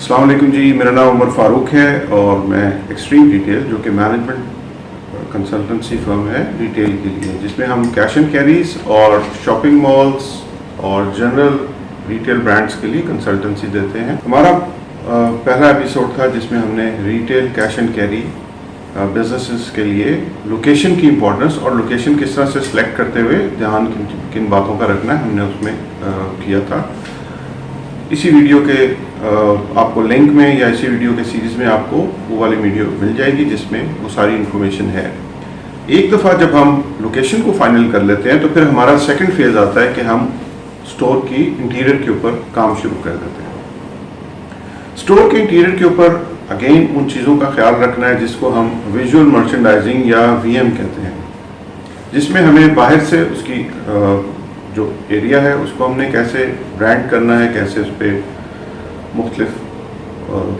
अस्सलाम वालेकुम जी, मेरा नाम उमर फ़ारूक है और मैं एक्सट्रीम रिटेल जो कि मैनेजमेंट कंसल्टेंसी फर्म है रिटेल के लिए, जिसमें हम कैश एंड कैरीज और शॉपिंग मॉल्स और जनरल रिटेल ब्रांड्स के लिए कंसल्टेंसी देते हैं। हमारा पहला एपिसोड था जिसमें हमने retail cash and carry businesses के लिए लोकेशन की इम्पोर्टेंस और लोकेशन किस तरह से सिलेक्ट करते हुए ध्यान किन बातों का रखना है हमने उसमें किया था। इसी वीडियो के आपको लिंक में या इसी वीडियो के सीरीज़ में आपको वो वाली वीडियो मिल जाएगी जिसमें वो सारी इन्फॉर्मेशन है। एक दफ़ा जब हम लोकेशन को फाइनल कर लेते हैं तो फिर हमारा सेकंड फेज़ आता है कि हम स्टोर की इंटीरियर के ऊपर काम शुरू कर देते हैं। स्टोर के इंटीरियर के ऊपर अगेन उन चीज़ों का ख्याल रखना है जिसको हम विजुअल मर्चेंडाइजिंग या वीएम कहते हैं, जिसमें हमें बाहर से उसकी जो एरिया है उसको हमने कैसे ब्रांड करना है, कैसे उस पर मुख्तलिफ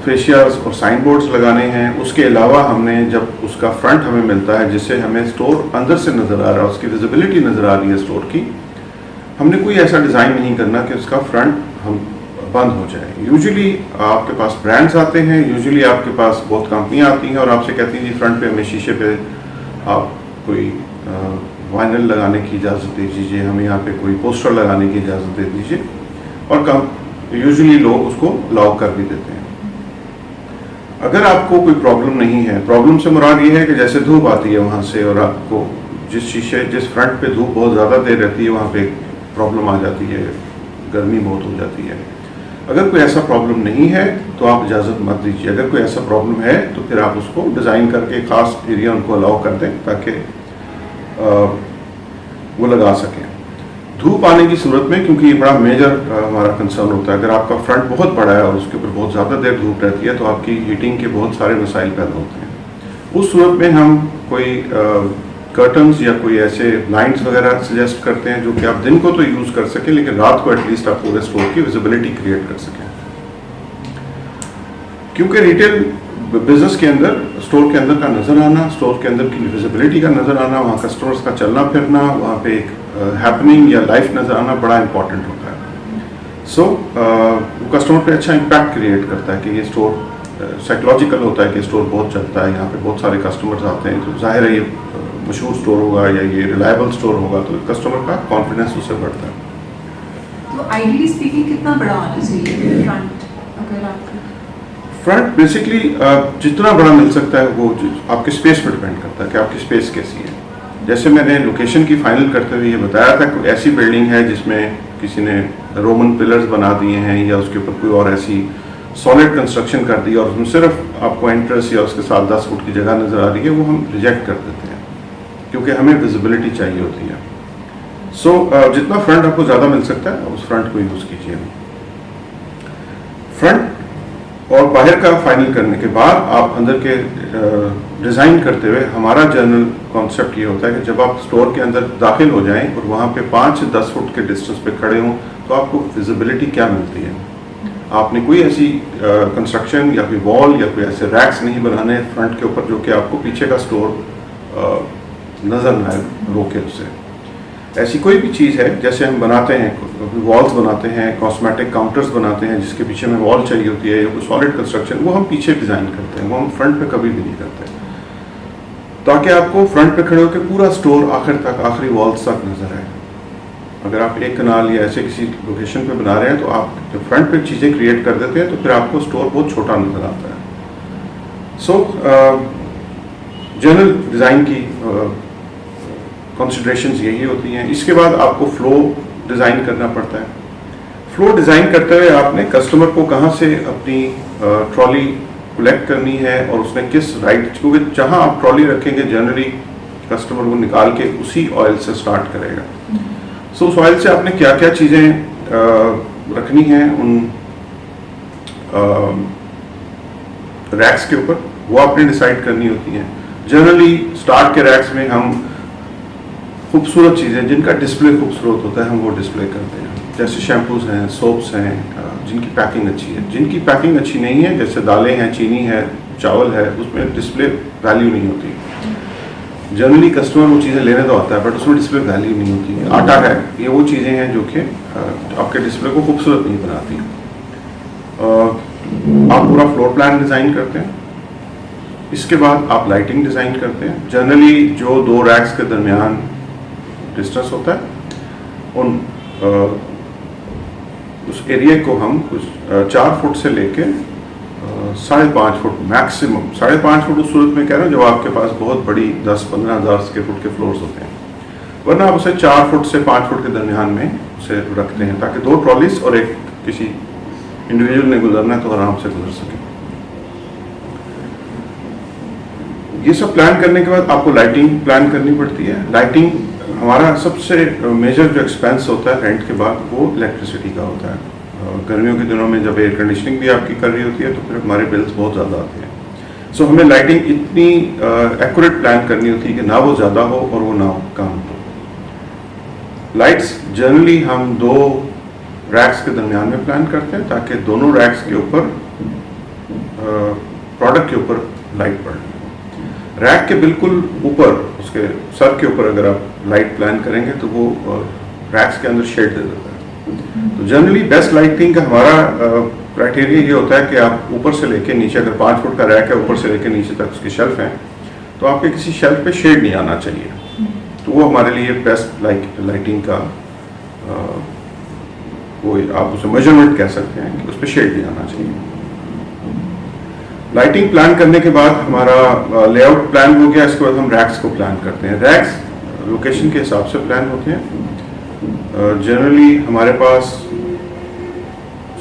फेशियाल्स और साइन बोर्ड्स लगाने हैं। उसके अलावा हमने जब उसका फ्रंट हमें मिलता है जिससे हमें स्टोर अंदर से नज़र आ रहा है, उसकी विजिबिलिटी नज़र आ रही है स्टोर की, हमने कोई ऐसा डिज़ाइन नहीं करना कि उसका फ्रंट हम बंद हो जाए। यूजुअली आपके पास ब्रांड्स आते हैं, यूजुअली आपके पास बहुत कंपनियाँ आती हैं और आपसे कहती हैं जी फ्रंट पे हमें शीशे पे आप कोई वाइनल लगाने की इजाज़त दे दीजिए, हमें यहाँ पे कोई पोस्टर लगाने की इजाज़त दे दीजिए, और कम यूजुअली लोग उसको अलाउ कर भी देते हैं। अगर आपको कोई प्रॉब्लम नहीं है, प्रॉब्लम से मुराद ये है कि जैसे धूप आती है वहाँ से और आपको जिस फ्रंट पे धूप बहुत ज़्यादा देर रहती है वहाँ पे प्रॉब्लम आ जाती है, गर्मी बहुत हो जाती है। अगर कोई ऐसा प्रॉब्लम नहीं है तो आप इजाज़त मत दीजिए। अगर कोई ऐसा प्रॉब्लम है तो फिर आप उसको डिज़ाइन करके ख़ास एरिया उनको अलाउ कर दें ताकि वो लगा सकें। धूप आने की सूरत में, क्योंकि ये बड़ा मेजर हमारा कंसर्न होता है, अगर आपका फ्रंट बहुत बड़ा है और उसके ऊपर बहुत ज़्यादा देर धूप रहती है तो आपकी हीटिंग के बहुत सारे मसाइल पैदा होते हैं। उस सूरत में हम कोई कर्टन्स या कोई ऐसे ब्लाइंड्स वगैरह सजेस्ट करते हैं जो कि आप दिन को तो यूज़ कर सकें लेकिन रात को एटलीस्ट आप पूरे स्टोर की विजिबिलिटी क्रिएट कर सकें। क्योंकि रिटेल बिजनेस के अंदर स्टोर के अंदर का नज़र आना, स्टोर के अंदर की विजिबिलिटी का नज़र आना, वहाँ कस्टमर्स का चलना फिरना, वहाँ पे एक हैपनिंग या लाइफ नज़र आना बड़ा इंपॉर्टेंट होता है। सो वो कस्टमर पे अच्छा इम्पैक्ट क्रिएट करता है कि ये स्टोर साइकोलॉजिकल होता है कि स्टोर बहुत चलता है, यहाँ पे बहुत सारे कस्टमर्स आते हैं, तो जाहिर है ये मशहूर स्टोर होगा या ये रिलायबल स्टोर होगा तो कस्टमर का कॉन्फिडेंस उससे बढ़ता है। तो आइडियली स्पीकिंग कितना बड़ा होना चाहिए फ्रंट? अगर आप फ्रंट बेसिकली जितना बड़ा मिल सकता है वो आपके स्पेस पर डिपेंड करता है कि आपकी स्पेस कैसी है। जैसे मैंने लोकेशन की फाइनल करते हुए ये बताया था कि ऐसी बिल्डिंग है जिसमें किसी ने रोमन पिलर्स बना दिए हैं या उसके ऊपर कोई और ऐसी सॉलिड कंस्ट्रक्शन कर दी और उसमें सिर्फ आपको एंट्रेंस या उसके साथ 10 फुट की जगह नज़र आ रही है, वो हम रिजेक्ट कर देते हैं क्योंकि हमें विजिबिलिटी चाहिए होती है। सो जितना फ्रंट आपको ज़्यादा मिल सकता है उस फ्रंट को यूज़ कीजिए। फ्रंट और बाहर का फाइनल करने के बाद आप अंदर के डिज़ाइन करते हुए, हमारा जनरल कॉन्सेप्ट ये होता है कि जब आप स्टोर के अंदर दाखिल हो जाएं और वहाँ पे 5 से 10 फुट के डिस्टेंस पे खड़े हों तो आपको विजिबिलिटी क्या मिलती है। आपने कोई ऐसी कंस्ट्रक्शन या कोई वॉल या कोई ऐसे रैक्स नहीं बनाने फ्रंट के ऊपर जो कि आपको पीछे का स्टोर नज़र ना आए, रोके उससे। ऐसी कोई भी चीज़ है जैसे हम बनाते हैं, वॉल्स बनाते हैं, कॉस्मेटिक काउंटर्स बनाते हैं जिसके पीछे हमें वॉल चाहिए होती है या कोई सॉलिड कंस्ट्रक्शन, वो हम पीछे डिज़ाइन करते हैं, वो हम फ्रंट पे कभी भी नहीं करते, ताकि आपको फ्रंट पे खड़े होकर पूरा स्टोर आखिर तक, आखिरी वॉल्स तक नजर आए। अगर आप एक कनाल या ऐसे किसी लोकेशन पे बना रहे हैं तो आप जब फ्रंट पे चीज़ें क्रिएट कर देते हैं तो फिर आपको स्टोर बहुत छोटा नज़र आता है। सो जनरल डिज़ाइन की कंसिडरेशंस यही होती हैं। इसके बाद आपको फ्लो डिज़ाइन करना पड़ता है। फ्लो डिज़ाइन करते हुए आपने कस्टमर को कहाँ से अपनी ट्रॉली कलेक्ट करनी है और उसने किस राइट, क्योंकि जहाँ आप ट्रॉली रखेंगे जनरली कस्टमर वो निकाल के उसी ऑयल से स्टार्ट करेगा। सो उस ऑयल से आपने क्या क्या चीज़ें रखनी हैं उन रैक्स के ऊपर, वो आपने डिसाइड करनी होती हैं। जनरली स्टार्ट के रैक्स में हम खूबसूरत चीज़ें जिनका डिस्प्ले खूबसूरत होता है हम वो डिस्प्ले करते हैं, जैसे शैम्पूज़ हैं, सोप्स हैं, जिनकी पैकिंग अच्छी है। जिनकी पैकिंग अच्छी नहीं है, जैसे दालें हैं, चीनी है, चावल है, उसमें डिस्प्ले वैल्यू नहीं होती। जनरली कस्टमर वो चीज़ें लेने तो आता है बट उसमें डिस्प्ले वैल्यू नहीं होती है। आटा है, ये वो चीज़ें हैं जो कि आपके डिस्प्ले को खूबसूरत नहीं बनाती। आप पूरा फ्लोर प्लान डिज़ाइन करते हैं, इसके बाद आप लाइटिंग डिज़ाइन करते हैं। जनरली जो दो रैक्स के दरमियान डिस्टेंस होता है उस एरिया को हम कुछ 4 फुट से लेके 5.5 फुट मैक्सिमम, 5.5 फुट उस सूरत में कह रहा हूँ जब आपके पास बहुत बड़ी 10-15 हज़ार स्क्वायर फुट के फ्लोर्स होते हैं, वरना आप उसे 4 फुट से 5 फुट के दरमियान में उसे रखते हैं ताकि 2 ट्रॉलीज और एक किसी इंडिविजुअल ने गुजरना है तो आराम से गुजर सके। ये सब प्लान करने के बाद आपको लाइटिंग प्लान करनी पड़ती है। लाइटिंग हमारा सबसे मेजर जो एक्सपेंस होता है रेंट के बाद वो इलेक्ट्रिसिटी का होता है। गर्मियों के दिनों में जब एयर कंडीशनिंग भी आपकी कर रही होती है तो फिर हमारे बिल्स बहुत ज़्यादा आते हैं। सो हमें लाइटिंग इतनी एक्यूरेट प्लान करनी होती है कि ना वो ज़्यादा हो और वो ना कम हो। लाइट्स जनरली हम 2 रैक्स के दरमियान में प्लान करते हैं ताकि दोनों रैक्स के ऊपर प्रोडक्ट के ऊपर लाइट पड़े। रैक के बिल्कुल ऊपर उसके सर के ऊपर अगर आप लाइट प्लान करेंगे तो वो रैक्स के अंदर शेड दे देता है। तो जनरली बेस्ट लाइटिंग का हमारा क्राइटेरिया ये होता है कि आप ऊपर से लेके नीचे, अगर 5 फुट का रैक है ऊपर से लेके नीचे तक उसकी शेल्फ है तो आपके किसी शेल्फ पे शेड नहीं आना चाहिए। तो वो हमारे लिए बेस्ट लाइटिंग का वो आप उसे मेजरमेंट कह सकते हैं कि उस पर शेड नहीं आना चाहिए। लाइटिंग प्लान करने के बाद हमारा लेआउट प्लान हो गया, इसके बाद हम रैक्स को प्लान करते हैं। रैक्स लोकेशन के हिसाब से प्लान होते हैं। जनरली हमारे पास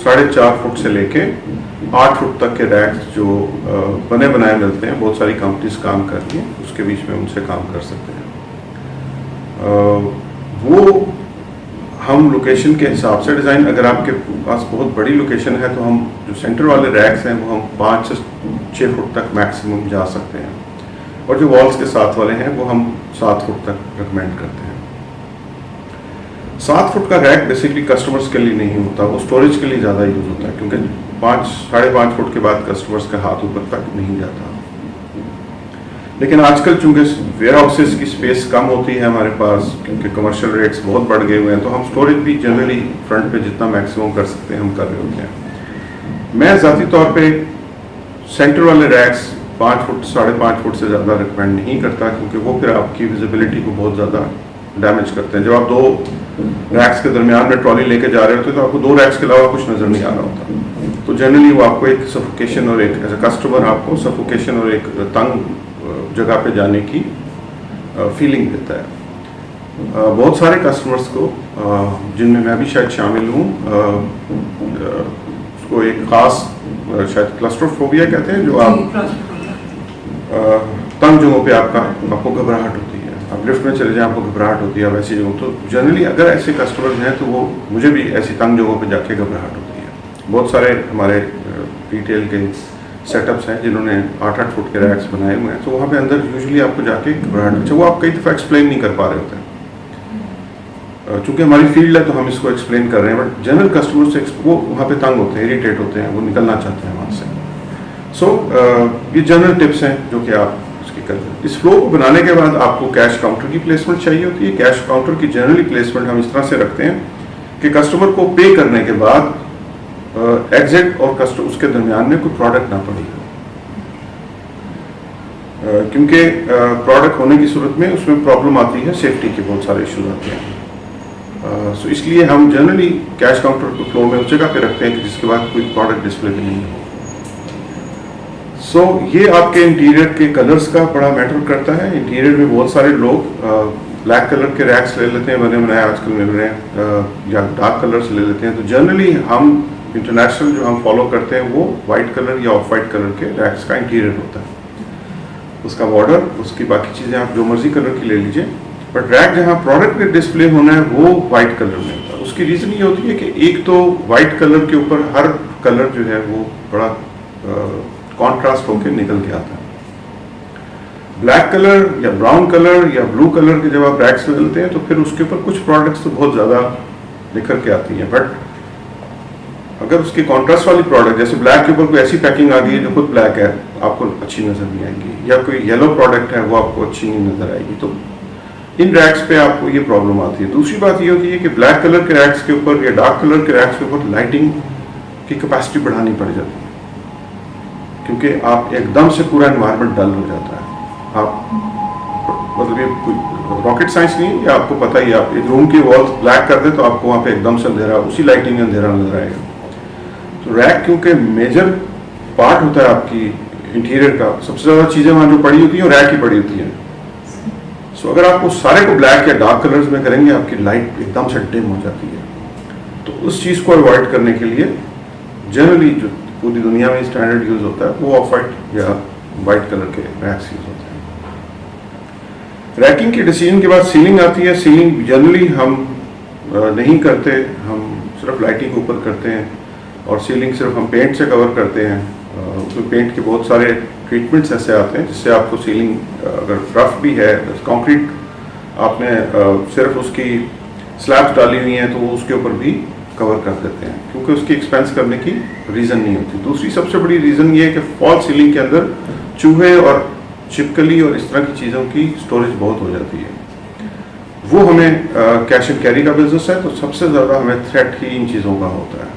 4.5 फुट से लेके 8 फुट तक के रैक्स जो बने बनाए मिलते हैं, बहुत सारी कंपनीज काम करती हैं, उसके बीच में उनसे काम कर सकते हैं। वो हम लोकेशन के हिसाब से डिज़ाइन, अगर आपके पास बहुत बड़ी लोकेशन है तो हम जो सेंटर वाले रैक्स हैं वो हम 5 से 6 फुट तक मैक्सिमम जा सकते हैं, और जो वॉल्स के साथ वाले हैं वो हम 7 फुट तक रिकमेंड करते हैं। 7 फुट का रैक बेसिकली कस्टमर्स के लिए नहीं होता, वो स्टोरेज के लिए ज़्यादा यूज़ होता है क्योंकि 5-5.5 फुट के बाद कस्टमर्स का हाथ ऊपर तक नहीं जाता। लेकिन आजकल चूंकि वेयर हाउसेस की स्पेस कम होती है हमारे पास, क्योंकि कमर्शियल रेट्स बहुत बढ़ गए हुए हैं, तो हम स्टोरेज भी जनरली फ्रंट पे जितना मैक्सिमम कर सकते हैं हम कर रहे होते हैं। मैं ज़ाती तौर पे सेंटर वाले रैक्स 5 फुट 5.5 फुट से ज़्यादा रिकमेंड नहीं करता, क्योंकि वो फिर आपकी विजिबिलिटी को बहुत ज़्यादा डैमेज करते हैं। जब आप 2 रैक्स के दरमियान में ट्रॉली लेके जा रहे होते हैं तो आपको 2 रैक्स के अलावा कुछ नज़र नहीं आ रहा होता, तो जनरली वो आपको एक सफोकेशन और एक एज ए कस्टमर आपको सफोकेशन और एक तंग जगह पे जाने की फीलिंग देता है। बहुत सारे कस्टमर्स को, जिनमें मैं भी शायद शामिल हूँ, उसको एक ख़ास शायद क्लस्ट्रोफोबिया कहते हैं, जो आप तंग जगहों पे आपको घबराहट होती है, आप लिफ्ट में चले जाएं आपको घबराहट होती है वैसी जगहों। तो जनरली अगर ऐसे कस्टमर्स हैं तो वो, मुझे भी ऐसी तंग जगहों पे जाके घबराहट होती है। बहुत सारे हमारे रिटेल के सेटअप्स हैं जिन्होंने 8-8 फुट के रैक्स बनाए हुए हैं, तो वहाँ पे अंदर यूजुअली आपको जाके घबराहट, अच्छा वो आप कई दफ़ा एक्सप्लेन नहीं कर पा रहे होते हैं, चूँकि हमारी फील्ड है तो हम इसको एक्सप्लेन कर रहे हैं, बट जनरल कस्टमर से वो वहाँ पे तंग होते हैं, इरिटेट होते हैं, वो निकलना चाहते हैं वहाँ से। सो ये जनरल टिप्स हैं जो कि आप उसकी कर सकते हैं। इस फ्लो को बनाने के बाद आपको कैश काउंटर की प्लेसमेंट चाहिए होती है। कैश काउंटर की जनरली प्लेसमेंट हम इस तरह से रखते हैं कि कस्टमर को पे करने के बाद एग्जिट और कस्टमर उसके दरमियान में कोई प्रोडक्ट ना पड़ी, क्योंकि प्रोडक्ट होने की सूरत में उसमें प्रॉब्लम आती है, सेफ्टी के बहुत सारे इश्यूज आते हैं। सो इसलिए हम जनरली कैश काउंटर को फ्लो में उस जगह पे रखते हैं कि जिसके बाद कोई प्रोडक्ट डिस्प्ले भी नहीं हो। सो ये आपके इंटीरियर के कलर्स का बड़ा मैटर करता है। इंटीरियर में बहुत सारे लोग ब्लैक कलर के रैक्स ले लेते हैं, बने बनाए आजकल मिल रहे हैं, या डार्क कलर्स ले लेते हैं। तो जनरली हम इंटरनेशनल जो हम फॉलो करते हैं वो वाइट कलर या ऑफ वाइट कलर के रैक्स का इंटीरियर होता है। उसका बॉर्डर, उसकी बाकी चीज़ें आप जो मर्जी कलर की ले लीजिए, बट रैक जहाँ प्रोडक्ट पे डिस्प्ले होना है वो वाइट कलर में होता है। उसकी रीज़न ये होती है कि एक तो वाइट कलर के ऊपर हर कलर जो है वो बड़ा कॉन्ट्रास्ट होकर निकल के आता है। ब्लैक कलर या ब्राउन कलर या ब्लू कलर के जब आप रैक्स में लेते हैं तो फिर उसके ऊपर कुछ प्रोडक्ट्स तो बहुत ज़्यादा निखर के आती हैं, बट अगर उसकी कॉन्ट्रास्ट वाली प्रोडक्ट, जैसे ब्लैक के ऊपर कोई ऐसी पैकिंग आ गई है जो खुद ब्लैक है, आपको अच्छी नज़र नहीं आएगी, या कोई येलो प्रोडक्ट है वो आपको अच्छी नहीं नज़र आएगी, तो इन रैक्स पे आपको ये प्रॉब्लम आती है। दूसरी बात ये होती है कि ब्लैक कलर के रैक्स के ऊपर या डार्क कलर के रैक्स के ऊपर लाइटिंग की कैपेसिटी बढ़ानी पड़ जाती है। क्योंकि आप एकदम से पूरा एनवायरनमेंट डल हो जाता है। आप मतलब ये कोई रॉकेट साइंस नहीं है, ये आपको पता ही है। आप एक रूम की वॉल्स ब्लैक कर दे तो आपको वहाँ पे एकदम से अंधेरा, उसी लाइटिंग में अंधेरा नजर आएगा। तो रैक क्योंकि मेजर पार्ट होता है आपकी इंटीरियर का, सबसे ज़्यादा चीज़ें वहाँ जो पड़ी होती हैं रैक ही पड़ी होती हैं। सो अगर आप उस सारे को ब्लैक या डार्क कलर्स में करेंगे, आपकी लाइट एकदम से डिम हो जाती है। तो उस चीज़ को अवॉइड करने के लिए जनरली जो पूरी दुनिया में स्टैंडर्ड यूज़ होता है वो ऑफ वाइट या वाइट कलर के रैक्स यूज़ होते हैं। रैकिंग के डिसीजन के बाद सीलिंग आती है। सीलिंग जनरली हम नहीं करते, हम सिर्फ लाइटिंग के ऊपर करते हैं, और सीलिंग सिर्फ हम पेंट से कवर करते हैं। उसमें पेंट के बहुत सारे ट्रीटमेंट्स ऐसे आते हैं जिससे आपको सीलिंग अगर रफ भी है, कंक्रीट आपने सिर्फ उसकी स्लैब्स डाली हुई हैं तो वो उसके ऊपर भी कवर कर देते हैं, क्योंकि उसकी एक्सपेंस करने की रीज़न नहीं होती। दूसरी सबसे बड़ी रीज़न ये है कि फॉल सीलिंग के अंदर चूहे और छिपकली और इस तरह की चीज़ों की स्टोरेज बहुत हो जाती है। वो हमें कैश एंड कैरी का बिजनेस है, तो सबसे ज़्यादा हमें थ्रेट ही इन चीज़ों का होता है।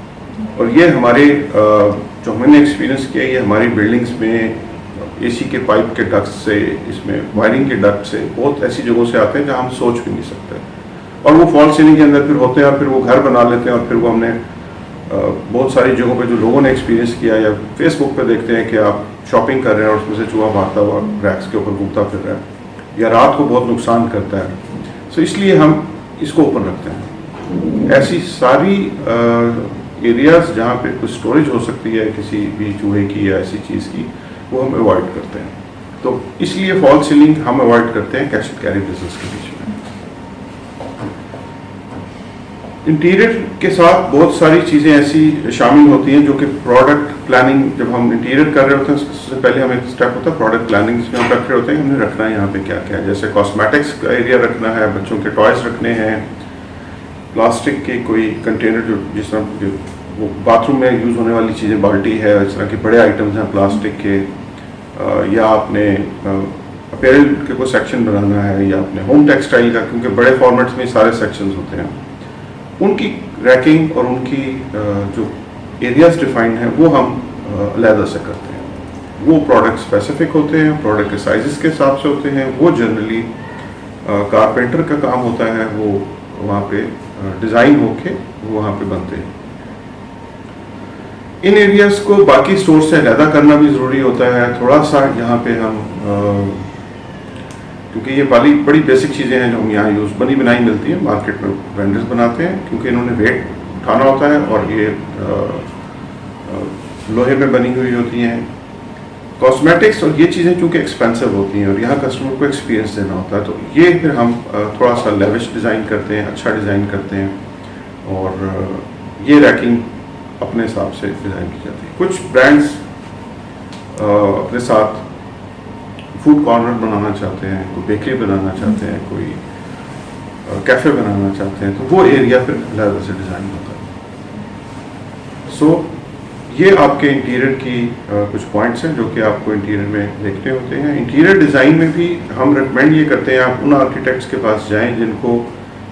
और ये हमारे जो हमने एक्सपीरियंस किया, ये हमारी बिल्डिंग्स में एसी के पाइप के डक्ट से, इसमें वायरिंग के डक्ट से, बहुत ऐसी जगहों से आते हैं जहाँ हम सोच भी नहीं सकते। और वो फॉल सीलिंग के अंदर फिर होते हैं, और फिर वो घर बना लेते हैं, और फिर वो हमने बहुत सारी जगहों पे जो लोगों ने एक्सपीरियंस किया या फेसबुक पे देखते हैं कि आप शॉपिंग कर रहे हैं और उसमें से चूहा भागता हुआ रैक्स के ऊपर घूमता फिर रहा है, या रात को बहुत नुकसान करता है। सो इसलिए हम इसको ओपन रखते हैं। ऐसी सारी एरियाज जहाँ पे कुछ स्टोरेज हो सकती है किसी भी चूहे की या ऐसी चीज़ की, वो हम अवॉइड करते हैं। तो इसलिए फॉल सीलिंग हम अवॉइड करते हैं कैश एंड कैरी बिजनेस के बीच में। इंटीरियर के साथ बहुत सारी चीज़ें ऐसी शामिल होती हैं जो कि प्रोडक्ट प्लानिंग, जब हम इंटीरियर कर रहे होते हैं उससे पहले हमें एक स्टेप होता है प्रोडक्ट प्लानिंग, जिसमें हम रख रहे होते हैं हमने रखना है यहाँ पे क्या क्या है। जैसे कॉस्मेटिक्स का एरिया रखना है, बच्चों के टॉयज रखने हैं, प्लास्टिक के कोई कंटेनर जो जिस तरह वो बाथरूम में यूज़ होने वाली चीज़ें, बाल्टी है, इस तरह के बड़े आइटम्स हैं प्लास्टिक के, या आपने अपैरल के कोई सेक्शन बनाना है, या अपने होम टेक्सटाइल का, क्योंकि बड़े फॉर्मेट्स में सारे सेक्शंस होते हैं, उनकी रैकिंग और उनकी जो एरियाज डिफाइंड हैं वो हम अलहदा से करते हैं। वो प्रोडक्ट स्पेसिफिक होते हैं, प्रोडक्ट के साइजेस के हिसाब से होते हैं। वो जनरली कारपेंटर का काम होता है, वो वहाँ पे डिज़ाइन होके वो वहाँ पे बनते हैं। इन एरियाज को बाकी स्टोर से अलहदा करना भी ज़रूरी होता है थोड़ा सा। यहाँ पे हम क्योंकि ये बड़ी बेसिक चीज़ें हैं जो हम यहाँ यूज़ बनी बनाई मिलती हैं, मार्केट में वेंडर्स बनाते हैं, क्योंकि इन्होंने वेट उठाना होता है, और ये लोहे में बनी हुई होती हैं। कॉस्मेटिक्स और ये चीज़ें चूँकि एक्सपेंसिव होती हैं और यहाँ कस्टमर को एक्सपीरियंस देना होता है, तो ये फिर हम थोड़ा सा लेविश डिज़ाइन करते हैं, अच्छा डिज़ाइन करते हैं, और ये रैकिंग अपने हिसाब से डिज़ाइन की जाती है। कुछ ब्रांड्स अपने साथ फूड कॉर्नर बनाना चाहते हैं, कोई बेकरी बनाना चाहते हैं, कोई कैफ़े बनाना चाहते हैं, तो वो एरिया फिर अलग से डिज़ाइन होता है। सो ये आपके इंटीरियर की कुछ पॉइंट्स हैं जो कि आपको इंटीरियर में देखने होते हैं। इंटीरियर डिज़ाइन में भी हम रिकमेंड ये करते हैं आप उन आर्किटेक्ट्स के पास जाएं जिनको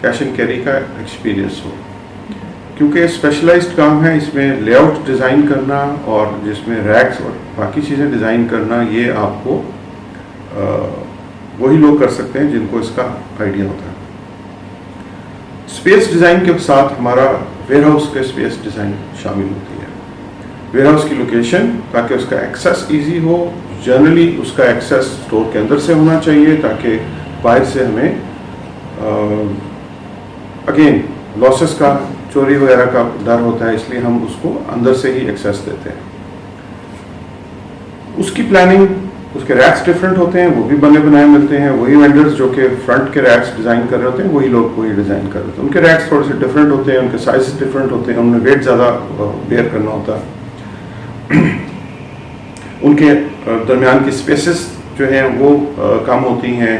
कैश एंड कैरी का एक्सपीरियंस हो, क्योंकि स्पेशलाइज्ड काम है इसमें लेआउट डिज़ाइन करना, और जिसमें रैक्स और बाकी चीज़ें डिज़ाइन करना, ये आपको वही लोग कर सकते हैं जिनको इसका आइडिया होता है। स्पेस डिज़ाइन के साथ हमारा वेयरहाउस के स्पेस डिज़ाइन शामिल होती है। वेयरहाउस की लोकेशन, ताकि उसका एक्सेस इजी हो। जनरली उसका एक्सेस स्टोर के अंदर से होना चाहिए, ताकि बाहर से हमें अगेन लॉसेस का, चोरी वगैरह का डर होता है, इसलिए हम उसको अंदर से ही एक्सेस देते हैं। उसकी प्लानिंग, उसके रैक्स डिफरेंट होते हैं, वो भी बने बनाए मिलते हैं। वही वेंडर्स जो कि फ्रंट के रैक्स डिज़ाइन कर रहे होते हैं, वही लोग वही डिज़ाइन कर रहे होते हैं। उनके रैक्स थोड़े से डिफरेंट होते हैं, उनके साइजेस डिफरेंट होते हैं, उन्हें वेट ज़्यादा बेयर करना होता है। उनके दरमियान की स्पेसेस जो हैं वो कम होती हैं,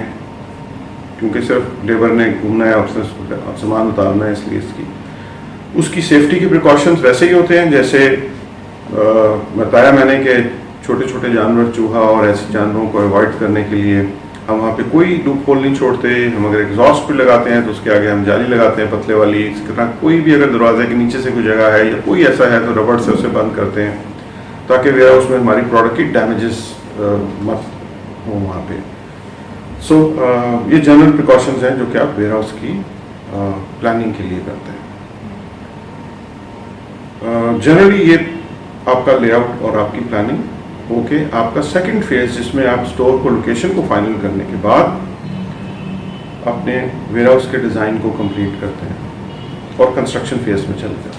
क्योंकि सिर्फ लेबर ने घूमना है, उसने सामान उतारना है, इसलिए उसकी सेफ्टी के प्रिकॉशंस वैसे ही होते हैं जैसे बताया मैंने कि छोटे छोटे जानवर, चूहा और ऐसे जानवरों को अवॉइड करने के लिए हम वहाँ पे कोई लूप होल नहीं छोड़ते। हम अगर एग्जॉस्ट भी लगाते हैं तो उसके आगे हम जाली लगाते हैं पतले वाली। इसके तरह कोई भी अगर दरवाजे के नीचे से कोई जगह है या कोई ऐसा है तो रबड़ से उसे बंद करते हैं, ताकि वेयर हाउस में हमारी प्रोडक्ट की डैमेजेस मत हो वहाँ पे। सो ये जनरल प्रिकॉशंस हैं जो कि आप वेयर हाउस की प्लानिंग के लिए करते हैं। जनरली ये आपका लेआउट और आपकी प्लानिंग ओके। आपका सेकंड फेज जिसमें आप स्टोर को लोकेशन को फाइनल करने के बाद अपने वेयर हाउस के डिज़ाइन को कंप्लीट करते हैं और कंस्ट्रक्शन फेज में चले जाते हैं।